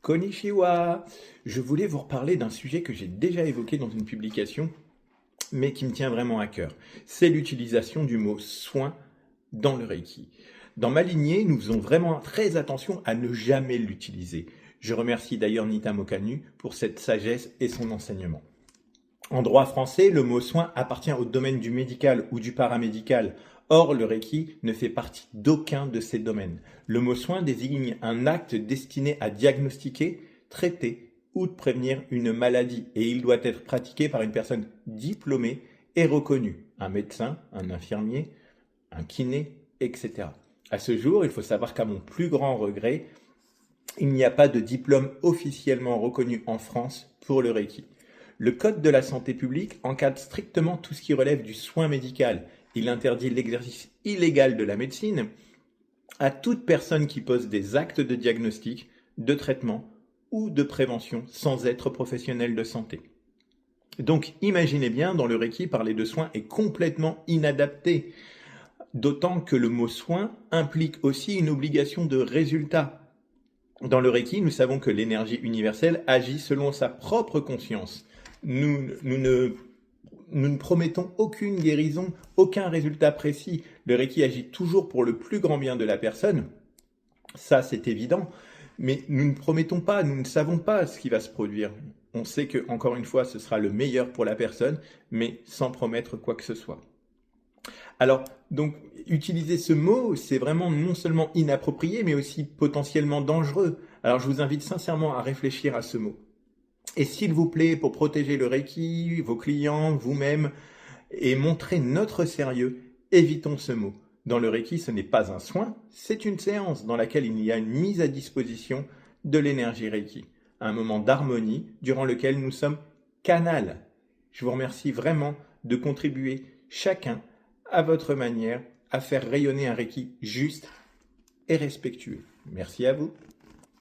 Konnichiwa! Je voulais vous reparler d'un sujet que j'ai déjà évoqué dans une publication, mais qui me tient vraiment à cœur. C'est l'utilisation du mot soin dans le Reiki. Dans ma lignée, nous faisons vraiment très attention à ne jamais l'utiliser. Je remercie d'ailleurs Nita Mokanu pour cette sagesse et son enseignement. En droit français, le mot soin appartient au domaine du médical ou du paramédical. Or, le Reiki ne fait partie d'aucun de ces domaines. Le mot soin désigne un acte destiné à diagnostiquer, traiter ou prévenir une maladie et il doit être pratiqué par une personne diplômée et reconnue, un médecin, un infirmier, un kiné, etc. À ce jour, il faut savoir qu'à mon plus grand regret, il n'y a pas de diplôme officiellement reconnu en France pour le Reiki. Le Code de la santé publique encadre strictement tout ce qui relève du soin médical. Il interdit l'exercice illégal de la médecine à toute personne qui pose des actes de diagnostic, de traitement ou de prévention sans être professionnel de santé. Donc imaginez bien, dans le Reiki, parler de soin est complètement inadapté, d'autant que le mot soin implique aussi une obligation de résultat. Dans le Reiki, nous savons que l'énergie universelle agit selon sa propre conscience. Nous ne promettons aucune guérison, aucun résultat précis. Le Reiki agit toujours pour le plus grand bien de la personne. Ça, c'est évident. Mais nous ne promettons pas, nous ne savons pas ce qui va se produire. On sait que, encore une fois, ce sera le meilleur pour la personne, mais sans promettre quoi que ce soit. Alors, donc, utiliser ce mot, c'est vraiment non seulement inapproprié, mais aussi potentiellement dangereux. Alors, je vous invite sincèrement à réfléchir à ce mot. Et s'il vous plaît, pour protéger le Reiki, vos clients, vous-même, et montrer notre sérieux, évitons ce mot. Dans le Reiki, ce n'est pas un soin, c'est une séance dans laquelle il y a une mise à disposition de l'énergie Reiki. Un moment d'harmonie durant lequel nous sommes canal. Je vous remercie vraiment de contribuer chacun à votre manière à faire rayonner un Reiki juste et respectueux. Merci à vous.